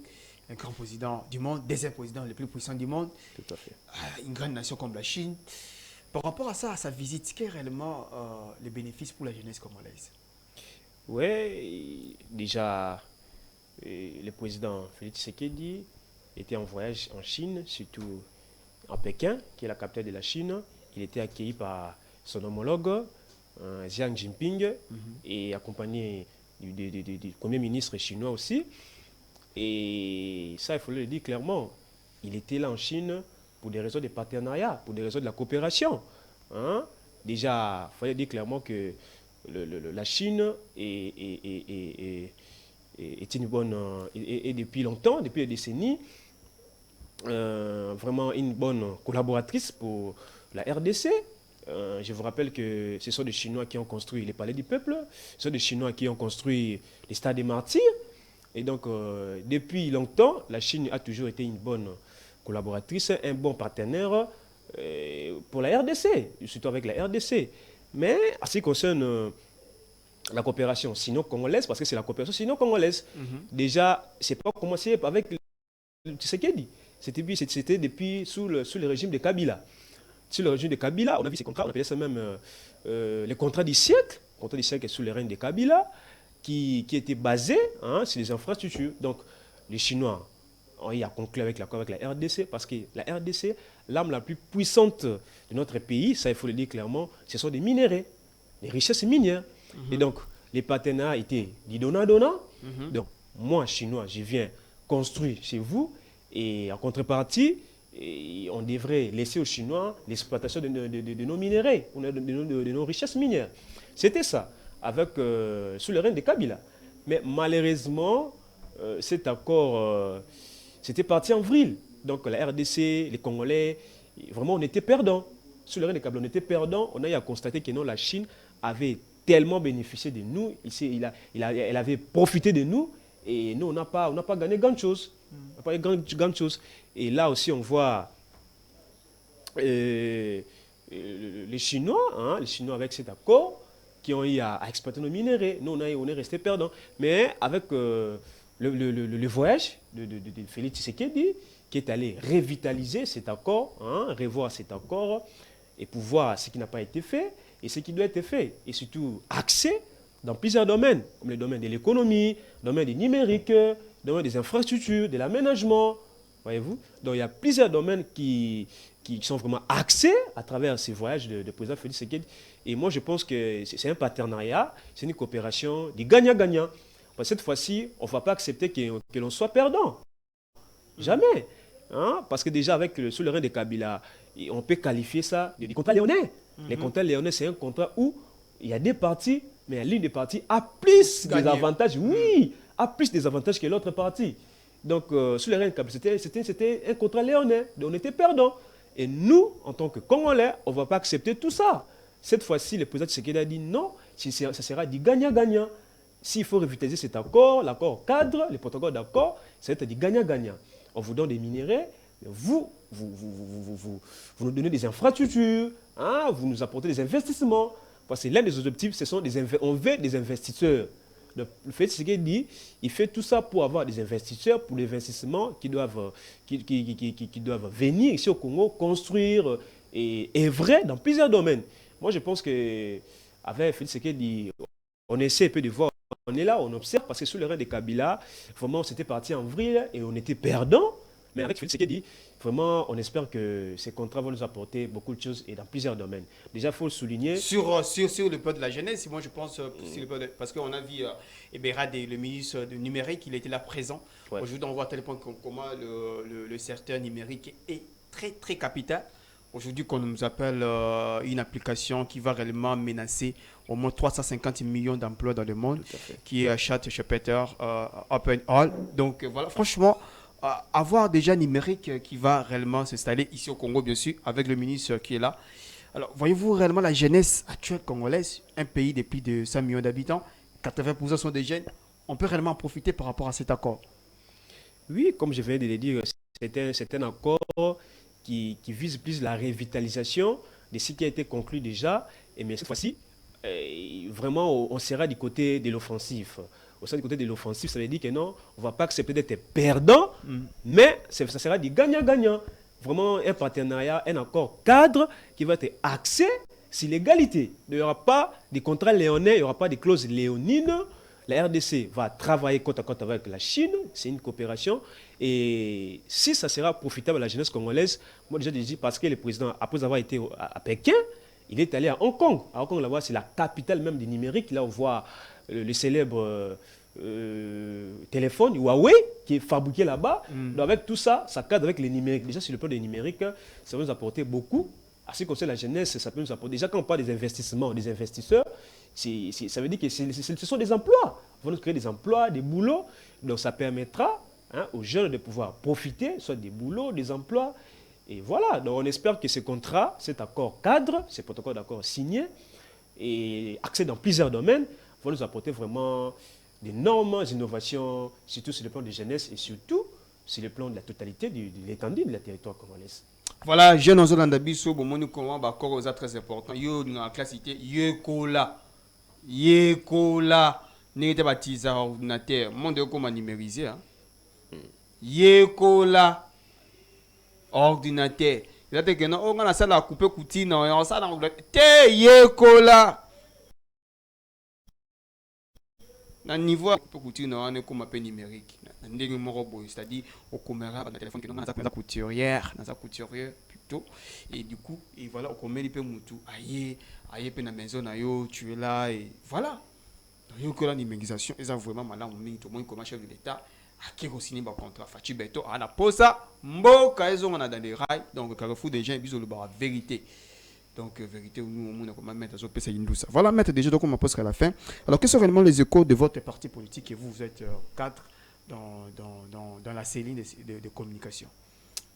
un grand président du monde, deuxième président le plus puissant du monde. Tout à fait. Une grande nation comme la Chine. Par rapport à ça, à sa visite, quel est réellement les bénéfices pour la jeunesse congolaise? Oui, déjà le président Félix Tshisekedi était en voyage en Chine, surtout en Pékin, qui est la capitale de la Chine. Il était accueilli par son homologue, Xi Jinping, et accompagné du Premier ministre chinois aussi. Et ça, il faut le dire clairement, il était là en Chine pour des raisons de partenariat, pour des raisons de la coopération. Déjà, il fallait dire clairement que la Chine est une bonne, et depuis longtemps, depuis des décennies, vraiment une bonne collaboratrice pour la RDC. Je vous rappelle que ce sont des Chinois qui ont construit les palais du peuple, ce sont des Chinois qui ont construit les stades des martyrs. Et donc, depuis longtemps, la Chine a toujours été une bonne collaboratrice, un bon partenaire pour la RDC, surtout avec la RDC. Mais en ce qui concerne la coopération sino-congolaise, parce que c'est la coopération sino-congolaise. Déjà, c'est pas commencé avec Tshisekedi. C'était depuis sous le régime de Kabila. Sous le régime de Kabila, on a vu ces contrats, on appelait ça même les contrats du siècle. Les contrats du siècle sous le règne de Kabila, qui étaient basés sur les infrastructures. Donc, les Chinois ont eu à conclure avec l'accord avec la RDC, parce que la RDC, l'arme la plus puissante de notre pays, ça il faut le dire clairement, ce sont des minéraux, les richesses minières. Et donc, les partenaires étaient du donnant-donnant. Donc, moi, Chinois, je viens construire chez vous. Et en contrepartie, on devrait laisser aux Chinois l'exploitation de nos minéraux, de nos richesses minières. C'était ça, avec, sous le règne de Kabila. Mais malheureusement, cet accord, c'était parti en vrille. Donc, la RDC, les Congolais, vraiment, on était perdants. Sous le règne de Kabila, on était perdants. On a eu à constater que non, la Chine avait tellement bénéficié de nous, elle avait profité de nous, et nous, on n'a pas gagné grand chose. On n'a pas gagné grand chose. Et là aussi, on voit les Chinois, les Chinois avec cet accord, qui ont eu à exploiter nos minéraux. Nous, on est resté perdants. Mais avec le voyage de Félix Tshisekedi, qui est allé revitaliser cet accord, revoir cet accord, et pour voir ce qui n'a pas été fait, et ce qui doit être fait, et surtout axé dans plusieurs domaines, comme le domaine de l'économie, le domaine du numérique, le domaine des infrastructures, de l'aménagement, voyez-vous. Donc il y a plusieurs domaines qui sont vraiment axés à travers ces voyages de président Félix Tshisekedi. Et moi je pense que c'est un partenariat, c'est une coopération du gagnant-gagnant. Parce que cette fois-ci, on ne va pas accepter que l'on soit perdant. Jamais. Parce que déjà, sous le règne de Kabila, on peut qualifier ça de contrat léonais. Les contrats léonais, c'est un contrat où il y a des partis, mais l'une des parties a plus des avantages. Oui, a plus des avantages que l'autre partie. Donc, sous le règne de Kabila, c'était un contrat léonais. On était perdants. Et nous, en tant que Congolais, on ne va pas accepter tout ça. Cette fois-ci, le président Tshisekedi a dit non, ça sera du gagnant-gagnant. s'il faut revitaliser cet accord, l'accord cadre, les protocoles d'accord, ça va être du gagnant-gagnant. On vous donne des minéraux, vous nous donnez des infrastructures, hein, vous nous apportez des investissements. Parce que l'un des objectifs, ce sont on veut des investisseurs. Le fait, c'est qu'il dit, il fait tout ça pour avoir des investisseurs, pour les investissements qui doivent venir ici au Congo, construire et vrai dans plusieurs domaines. Moi, je pense qu'avec Félix Tshisekedi, on essaie un peu de voir, on est là, on observe, parce que sous le règne de Kabila, vraiment, c'était parti en vrille et on était perdants. Mais avec Félix Tshisekedi, vraiment, on espère que ces contrats vont nous apporter beaucoup de choses et dans plusieurs domaines. Déjà, il faut le souligner. Sur le plan de la jeunesse, moi je pense, parce qu'on a vu Eberhard, le ministre du numérique, il était là présent. Ouais. Aujourd'hui, on voit à tel point comment le secteur numérique est très très capital. Aujourd'hui, qu'on nous appelle une application qui va réellement menacer au moins 350 millions d'emplois dans le monde, qui est ChatGPT OpenAI. Donc voilà, franchement, avoir déjà numérique qui va réellement s'installer ici au Congo, bien sûr, avec le ministre qui est là. Alors, voyez-vous réellement la jeunesse actuelle congolaise, un pays de plus de 100 millions d'habitants, 80% sont des jeunes, on peut réellement en profiter par rapport à cet accord? Oui, comme je viens de le dire, c'est un accord qui vise plus la revitalisation de ce qui a été conclu déjà. Mais cette fois-ci, vraiment, on sera du côté de l'offensif. Au sein du côté de l'offensif, ça veut dire que non, on ne va pas accepter d'être perdant, mais ça sera du gagnant-gagnant. Vraiment un partenariat, un accord cadre qui va être axé sur l'égalité. Il n'y aura pas de contrats léonais, il n'y aura pas de clauses léonines. La RDC va travailler côte à côte avec la Chine, c'est une coopération. Et si ça sera profitable à la jeunesse congolaise, moi déjà je dis parce que le président, après avoir été à Pékin, il est allé à Hong Kong. À Hong Kong, là-bas, c'est la capitale même du numérique. Là, on voit le célèbre téléphone Huawei qui est fabriqué là-bas. Donc avec tout ça, ça cadre avec les numériques. Déjà, sur le plan des numériques, ça va nous apporter beaucoup. À ce qui concerne la jeunesse, ça peut nous apporter. Déjà, quand on parle des investissements, des investisseurs, ça veut dire que ce sont des emplois. On va nous créer des emplois, des boulots. Donc ça permettra aux jeunes de pouvoir profiter, soit des boulots, des emplois. Et voilà, donc on espère que ce contrat, cet accord cadre, ce protocole d'accord signé et axé dans plusieurs domaines, va nous apporter vraiment d'énormes innovations, surtout sur le plan de jeunesse et surtout sur le plan de la totalité de l'étendue de la territoire congolais. Voilà, jeune en zone d'Abisso, bon, nous comment encore aux très important. Yo, dans la classe, Yekola, n'était pas baptisé ordinateur, monde comment numériser. Yekola. Ordinateur. Il a dit que non, on a ça la couper coutine, on a ça dans le te yekola. Dans le niveau couper coutine, on est comme un peu numérique. C'est-à-dire au caméra dans le téléphone que nous avons la couturière, plutôt. Et du coup, et voilà, on met les peu moutou, aïe pe na maison na yo, tu es là et voilà. Donc yekola numérisation, ils ont vraiment malin, on met tout le monde comme chef de l'État. Qui a signé un contrat Fachi Beto à la posa mboka ils ont dans les rails donc Carrefour des gens ils ont le vérité donc vérité nous on comment mettre ça pesa indousa voilà mettre déjà donc on me pose à la fin. Alors quels sont réellement les échos de votre parti politique et vous êtes cadre dans la cellule de communication?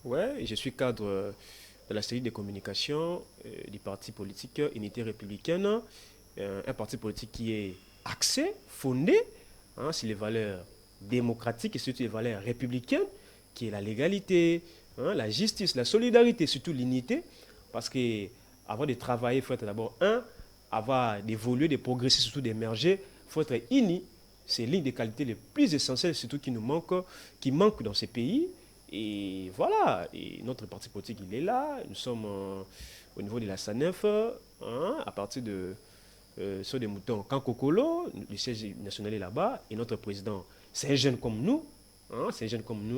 Ouais, je suis cadre de la cellule de communication du parti politique Unité républicaine, un parti politique qui est axé, fondé sur les valeurs démocratique et surtout les valeurs républicaines, qui est la légalité, la justice, la solidarité, surtout l'unité. Parce que avant de travailler, il faut être d'abord avant d'évoluer, de progresser, surtout d'émerger, il faut être unis. C'est l'une des qualités les plus essentielles, surtout qui manque dans ces pays. Et voilà, et notre parti politique, il est là. Nous sommes au niveau de la SANEF, à partir de sur des moutons Kankokolo, le siège national est là-bas, et notre président, c'est un jeune comme nous,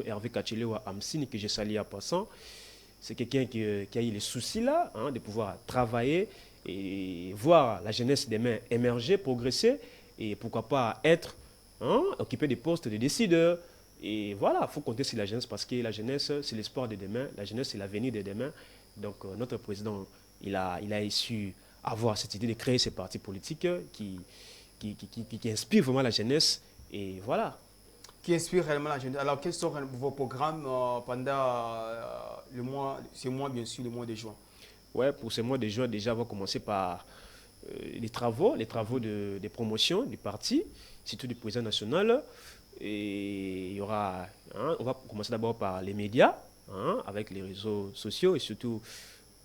Hervé Kachelewa Amsini, que je salue à passant. C'est quelqu'un qui a eu les soucis là, de pouvoir travailler et voir la jeunesse demain émerger, progresser, et pourquoi pas occuper des postes de décideurs. Et voilà, il faut compter sur la jeunesse parce que la jeunesse, c'est l'espoir de demain, la jeunesse, c'est l'avenir de demain. Donc notre président, il a su avoir cette idée de créer ces partis politiques qui inspirent vraiment la jeunesse. Et voilà. Qui inspire réellement la jeunesse. Alors, quels sont vos programmes pendant ce mois, bien sûr, le mois de juin? Ouais, pour ce mois de juin, déjà, on va commencer par les travaux de promotion du parti. surtout du président national. Et il y aura, hein, on va commencer d'abord par les médias, hein, avec les réseaux sociaux et surtout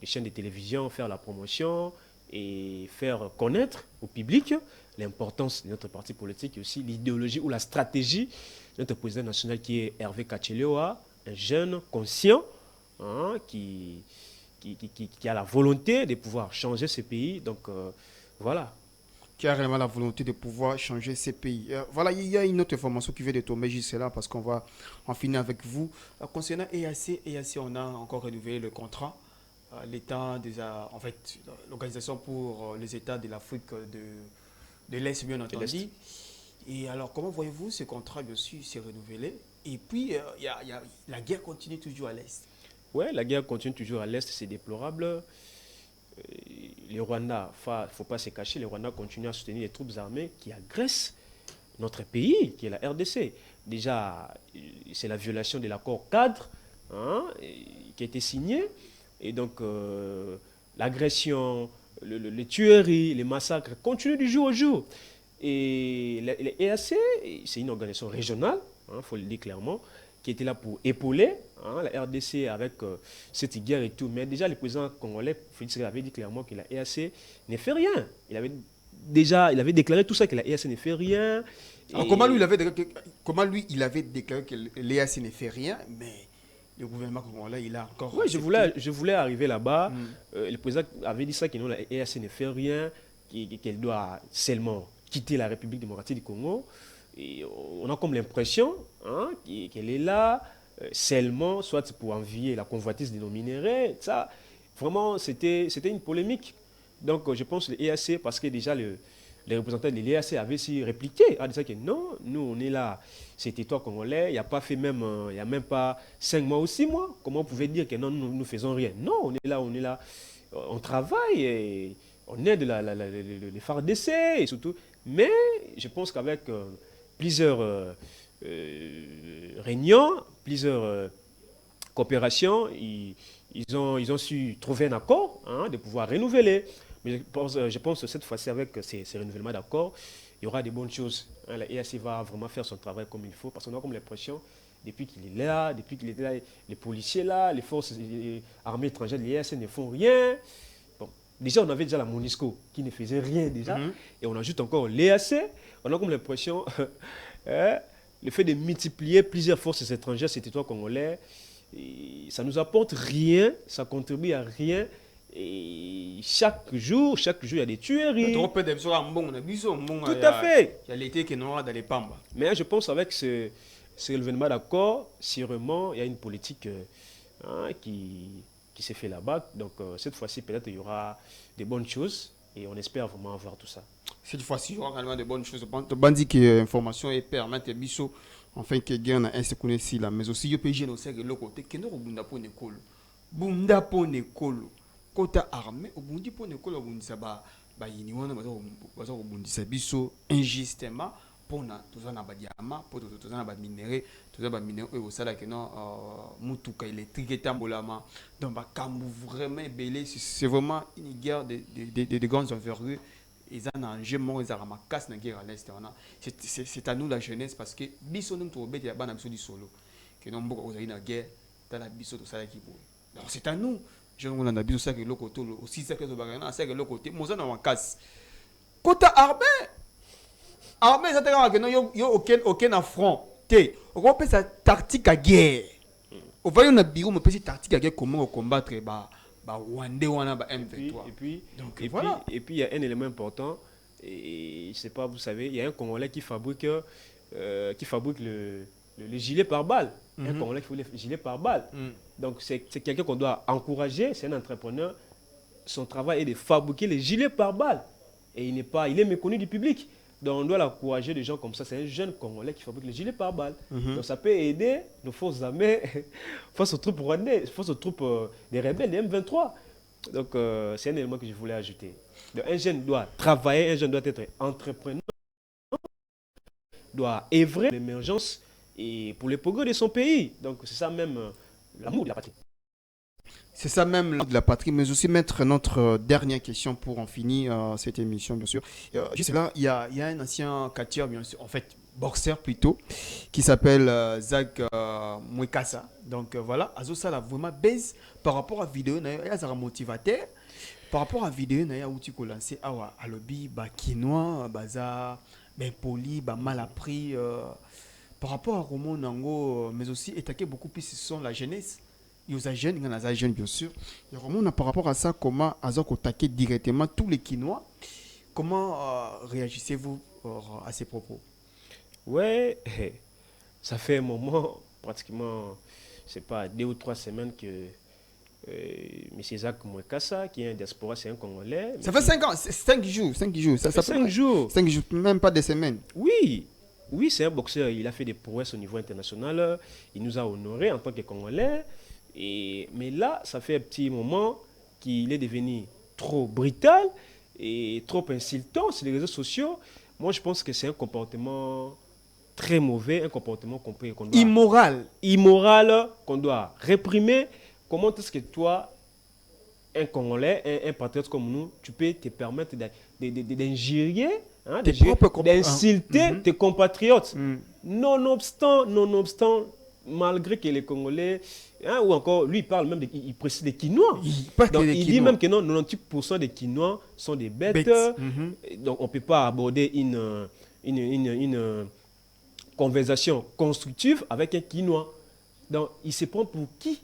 les chaînes de télévision, faire la promotion et faire connaître au public l'importance de notre parti politique et aussi l'idéologie ou la stratégie de notre président national qui est Hervé Kachelewa, un jeune conscient, hein, qui a la volonté de pouvoir changer ce pays. Donc voilà. Qui a réellement la volonté de pouvoir changer ces pays. Voilà, il y a une autre information qui vient de tomber juste là parce qu'on va en finir avec vous. Concernant EAC, on a encore renouvelé le contrat. L'État, en fait, l'Organisation pour les États de l'Afrique de l'Est, bien entendu. Et alors, comment voyez-vous ce contrat, bien sûr, s'est renouvelé? Et puis, la guerre continue toujours à l'Est. Oui, la guerre continue toujours à l'Est, c'est déplorable. Les Rwandais, il ne faut pas se cacher, les Rwandais continuent à soutenir les troupes armées qui agressent notre pays, qui est la RDC. Déjà, c'est la violation de l'accord cadre, hein, qui a été signé. Et donc, l'agression, les tueries, les massacres continuent du jour au jour. Et les EAC, c'est une organisation régionale, il faut le dire clairement, qui était là pour épauler, hein, la RDC avec cette guerre et tout. Mais déjà, le président congolais, Félix Tshisekedi, avait dit clairement que la EAC ne fait rien. Il avait déclaré tout ça, que la EAC ne fait rien. Alors, il avait déclaré que l'EAC ne fait rien, mais le gouvernement congolais, il a encore... Oui, je voulais arriver là-bas. Le président avait dit ça, que non, la EAC ne fait rien, qu'elle doit seulement quitter la République démocratique du Congo. Et on a comme l'impression, hein, qu'elle est là seulement, soit pour envier la convoitise de nos minéraux. Ça, vraiment, c'était une polémique. Donc, je pense que l'EAC, parce que déjà, les représentants de l'EAC avaient aussi répliqué, en disant que non, nous, on est là, c'est territoire congolais, il n'y a pas fait même, il n'y a même pas 5 mois ou 6 mois. Comment on pouvait dire que non, nous ne faisons rien? Non, on est là, on travaille, et on aide les FARDC, et surtout. Mais je pense qu'avec plusieurs réunions, plusieurs coopérations, ils ont su trouver un accord, hein, de pouvoir renouveler. Mais je pense que cette fois-ci, avec ces renouvellements d'accords, il y aura des bonnes choses. Hein, la EAC va vraiment faire son travail comme il faut, parce qu'on a comme l'impression, depuis qu'il est là, les policiers là, les forces armées étrangères de l'EAC ne font rien. Bon, déjà, on avait déjà la MONUSCO qui ne faisait rien déjà, et on ajoute encore l'EAC. On a comme l'impression, le fait de multiplier plusieurs forces étrangères sur le territoire congolais, ça ne nous apporte rien, ça contribue à rien. Et chaque jour, il y a des tueries. Tout à fait. Mais je pense qu'avec ce événement d'accord, sûrement, il y a une politique, hein, qui s'est fait là-bas. Donc, cette fois-ci, peut-être, il y aura des bonnes choses. Et on espère vraiment avoir tout ça. Cette fois-ci, il y aura vraiment de bonnes choses. Bandi que l'information est permettre biso enfin que gain na insécurité ici là, mais aussi yo PG no sert l'autre côté que no bunda pour nekolo. Bunda pour nekolo. Kota armé obundi pour nekolo bundi ça ba yini wana baza obundi ça biso injustement pour na tous na ba diamant, pour tous na ba minéraux, tous ba minéraux et au sala que non mutuka électrique tambolama. Donc ba kambu vraiment belé, c'est vraiment une guerre de grandes envergures. Ils ont un jeu mort, ils ont un casse dans la guerre à l'Est. C'est à nous la jeunesse parce que biso nous trouve bête, il y a pas d'absolu du solo. Que nous beaucoup dans la guerre, dans la biso tout ça qui bouge. Donc c'est à nous. Je nous on a biso ça que l'autre côté aussi ça que le bagana, ça que l'autre côté. Moi ça dans un casse. Côté armée ça te que non yo aucun affront. Té, on va faire sa tactique à guerre. On va y on a bureau mais petite tactique à guerre comment combattre M23. Et puis il y a un élément important, et je ne sais pas, vous savez, il y a un Congolais qui fabrique le gilet pare-balles. Un Congolais qui fait le gilet pare-balles. Donc c'est quelqu'un qu'on doit encourager, c'est un entrepreneur. Son travail est de fabriquer les gilets pare-balles. Et il est méconnu du public. Donc on doit l'encourager, des gens comme ça. C'est un jeune Congolais qui fabrique les gilets pare-balles. Donc ça peut aider nos forces armées face aux troupes rwandaises, face aux troupes des rebelles, des M23. Donc c'est un élément que je voulais ajouter. Donc, un jeune doit travailler, un jeune doit être entrepreneur, doit œuvrer l'émergence et pour le progrès de son pays. Donc c'est ça même l'amour de la patrie. C'est ça même de la patrie, mais aussi mettre notre dernière question pour en finir cette émission, bien sûr. Juste là, il y a un ancien catcheur, bien sûr, en fait, boxeur plutôt, qui s'appelle Zach Mwekasa. Donc voilà, Azo ça là vraiment baise par rapport à vidéo, il y a un motivateur. Par rapport à vidéo, il y a où tu peux lancer à lobby, bah, quinoa, baza, ben poli, bah, mal appris. Par rapport à Romo Nango, mais aussi étaquer beaucoup plus, ce sont la jeunesse. Il y a des jeunes, il y en a des jeunes, bien sûr. Et Romo, par rapport à ça, comment Azok attaquer directement tous les Quinois, comment réagissez-vous à ces propos? Ouais, ça fait un moment, pratiquement, c'est pas 2 ou 3 semaines que M. Jacques Mwekassa, qui est un diaspora, c'est un Congolais. Ça fait 5 ans, 5 jours, 5 jours. Ça fait 5 jours. 5 jours, même pas des semaines. Oui, oui, c'est un boxeur. Il a fait des prouesses au niveau international. Il nous a honorés en tant que Congolais. Mais là, ça fait un petit moment qu'il est devenu trop brutal et trop insultant sur les réseaux sociaux. Moi, je pense que c'est un comportement très mauvais, un comportement qu'on doit... Immoral. Immoral, qu'on doit réprimer. Comment est-ce que toi, un Congolais, un patriote comme nous, tu peux te permettre d'injurier, hein, d'insulter tes compatriotes, nonobstant, malgré que les Congolais, hein, ou encore, lui, il parle même, il précise des Quinois. Donc, il dit même que non, 98% des Quinois sont des bêtes. Donc, on ne peut pas aborder une conversation constructive avec un Quinois. Donc, il se prend pour qui?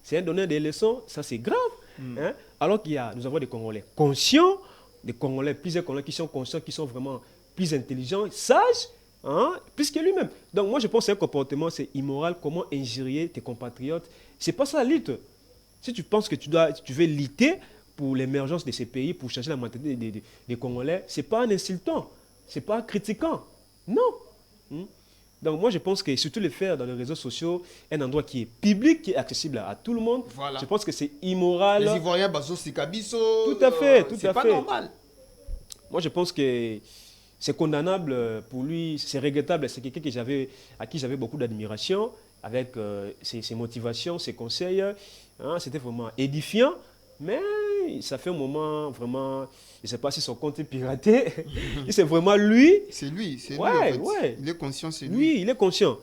C'est un donneur des leçons, ça c'est grave. Hein? Alors nous avons des Congolais conscients, plusieurs Congolais qui sont conscients, qui sont vraiment plus intelligents, sages, hein, plus que lui-même. Donc moi je pense que c'est un comportement, c'est immoral. Comment injurier tes compatriotes? C'est pas ça la lutte. Si tu penses que tu veux lutter pour l'émergence de ces pays, pour changer la mentalité des Congolais, c'est pas un insultant, c'est pas critiquant. Non. Donc moi je pense que surtout le faire dans les réseaux sociaux, un endroit qui est public, qui est accessible à tout le monde, voilà. Je pense que c'est immoral. Les Ivoiriens, Bazo Sikabiso. Tout à fait, tout à fait. C'est pas normal. Moi je pense que c'est condamnable pour lui, c'est regrettable. C'est quelqu'un à qui j'avais beaucoup d'admiration, avec ses motivations, ses conseils. Hein, c'était vraiment édifiant, mais ça fait un moment vraiment... Je ne sais pas si son compte est piraté. C'est vraiment lui. C'est lui, c'est ouais, lui en fait. Ouais. Il est conscient, c'est lui. Oui, il est conscient.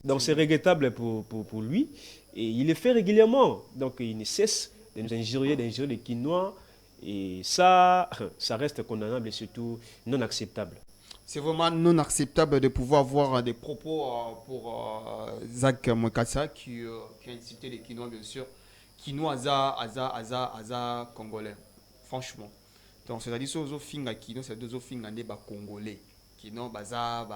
Donc c'est regrettable pour lui. Et il le fait régulièrement. Donc il ne cesse de nous injurier des Quinois. Et ça reste condamnable et surtout non acceptable. C'est vraiment non acceptable de pouvoir avoir des propos pour Zach Mwekassa qui a incité les Quinois, bien sûr. Quinois, Aza, Congolais. Franchement. Donc, c'est-à-dire que les finga Quinois, c'est deux finga des Congolais. Quinois, Baza,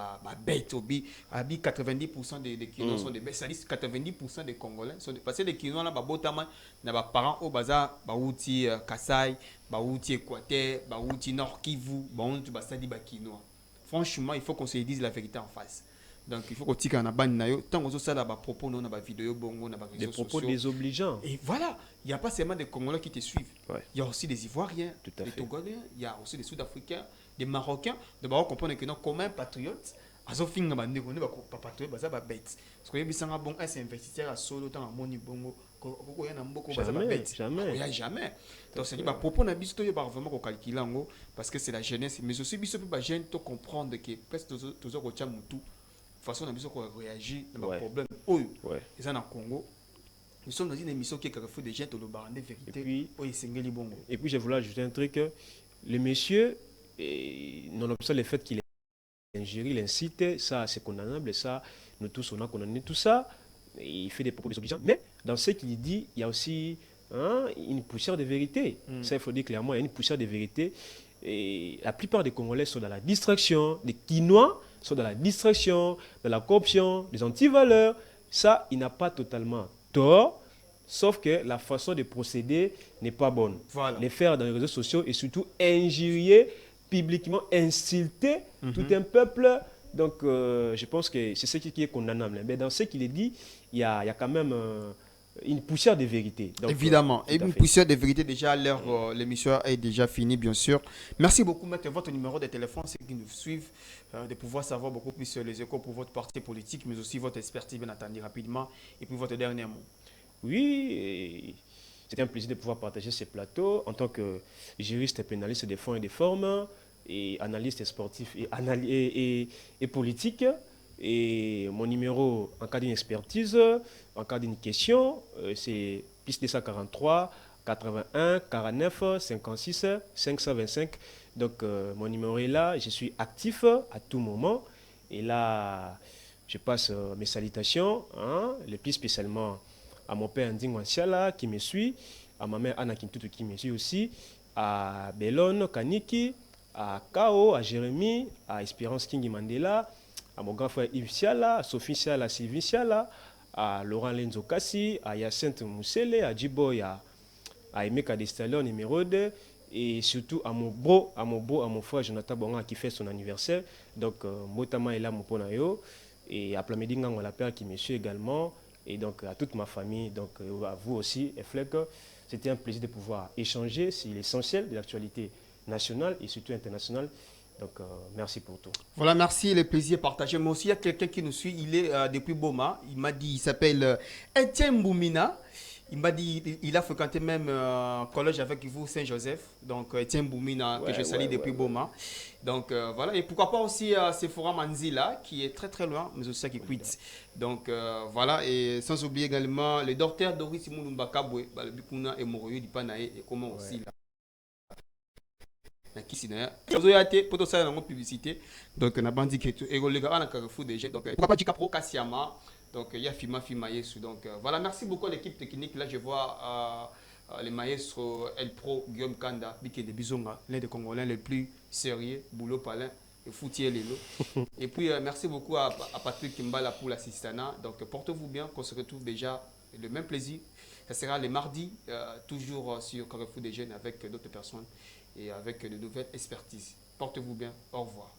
bête, 90% des Quinois sont des bêtes. C'est-à-dire 90% des Congolais sont des... Parce que les Quinois, là, botama, na parents au Baza, Baouti, Kassai, Baouti, Équateur, Baouti, Nord Kivu, Baouti, Basadi, Quinois. Franchement, il faut qu'on se dise la vérité en face. Donc, il faut qu'on tique en ban nayo. Tant qu'on ça là, propos, non, na vidéo, bongo, na des propos désobligeants. Et voilà, il n'y a pas seulement des Congolais qui te suivent. Ouais. Il y a aussi des Ivoiriens, des Togolais, il y a aussi des Sud-Africains, des Marocains. De comprendre que non, comme un patriote, Azofing na bande, on est pas patriote, baza ba bête. Parce que bisanga bon, c'est investisseur à solo tant à moni bongo. Jamais. Donc c'est dit bah propos na biso to vraiment ko calculer ngo parce que c'est la jeunesse mais aussi biso peut pas jeune to comprendre que presque toujours ko tia mutu façon na biso ko réagir dans le problème oyo ils en Congo. Nous sommes dans une émission qui est carrefour des gens le barande vérité et puis je voulais ajouter un truc, le monsieur nonobstant le fait qu'il injure, il incite, ça c'est condamnable, ça nous tous on a condamné tout ça. Il fait des propos désobligeants, mais dans ce qu'il dit, il y a aussi une poussière de vérité. Ça, il faut dire clairement, il y a une poussière de vérité. Et la plupart des Congolais sont dans la distraction, des Quinois sont dans la distraction, dans la corruption, des antivaleurs. Ça, il n'a pas totalement tort, sauf que la façon de procéder n'est pas bonne. Voilà. Les faire dans les réseaux sociaux et surtout injurier, publiquement insulter tout un peuple. Donc, je pense que c'est ce qui est condamnable. Mais dans ce qu'il est dit, il y a quand même une poussière de vérité. Donc, évidemment, et une poussière de vérité déjà, l'émission est déjà finie, bien sûr. Merci beaucoup, maître. Votre numéro de téléphone, ceux qui nous suivent, de pouvoir savoir beaucoup plus sur les échos pour votre parti politique, mais aussi votre expertise, bien entendu, rapidement. Et puis votre dernier mot. Oui, C'était un plaisir de pouvoir partager ces plateaux en tant que juriste et pénaliste des fonds et des formes, et analyste sportif et politique. Et mon numéro en cas d'une expertise, en cas d'une question, c'est plus 243 81 49 56 525. Donc mon numéro est là, je suis actif à tout moment. Et là, je passe mes salutations, le plus spécialement à mon père Nding Wansiala qui me suit, à ma mère Anna Kintutu qui me suit aussi, à Belon Kaniki, à Kao, à Jérémy, à Espérance Kingi Mandela, à mon grand frère Yves Siala, à Sophie Siala, à Sylvie Siala, à Laurent Lenzo Kassi, à Yacinthe Moussele, à Djiboy, à Emeka Destalon numéro 2, et surtout à mon frère Jonathan Bonga qui fait son anniversaire. Donc Motama est là, mon ponayo, et à Plamedi Ngang Lapère qui me suit également, et donc à toute ma famille, donc à vous aussi, Eflek. C'était un plaisir de pouvoir échanger sur l'essentiel de l'actualité nationale et surtout internationale. Donc, merci pour tout. Voilà, merci, le plaisir partagé. Moi aussi, il y a quelqu'un qui nous suit, il est depuis Boma. Il m'a dit, il s'appelle Etienne Boumina. Il m'a dit, il a fréquenté même un collège avec vous, Saint-Joseph. Donc, Etienne Boumina, que je salue depuis Boma. Donc, voilà. Et pourquoi pas aussi Sephora Manzila, qui est très très loin, mais aussi qui quitte. Donc, voilà. Et sans oublier également le docteur Doris Moulumba Kabwe, le Bikuna et Moroyo Dipanae, et comment aussi là. Publicité donc on a bandit qui et les gars on a Carrefour déjà donc pourquoi pas du Capro Kassiama donc il y a Fima Yesu donc voilà, merci beaucoup à l'équipe technique. Là je vois les maestros El Pro Guillaume Kanda Bike de Bizonga, l'un des Congolais les plus sérieux, boulot palin et foutier Lelo. Et puis merci beaucoup à Patrick Kimbala pour l'assistanat. Donc portez-vous bien, qu'on se retrouve déjà le même plaisir. Ça sera les mardis toujours sur Carrefour des Jeunes avec d'autres personnes et avec de nouvelles expertises. Portez-vous bien, au revoir.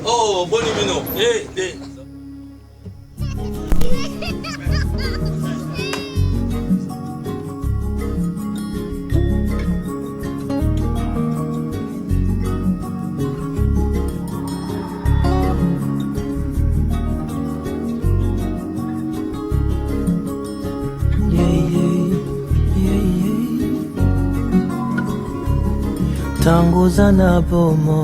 Oh, bon numéro. Hey. Tangu zana bomo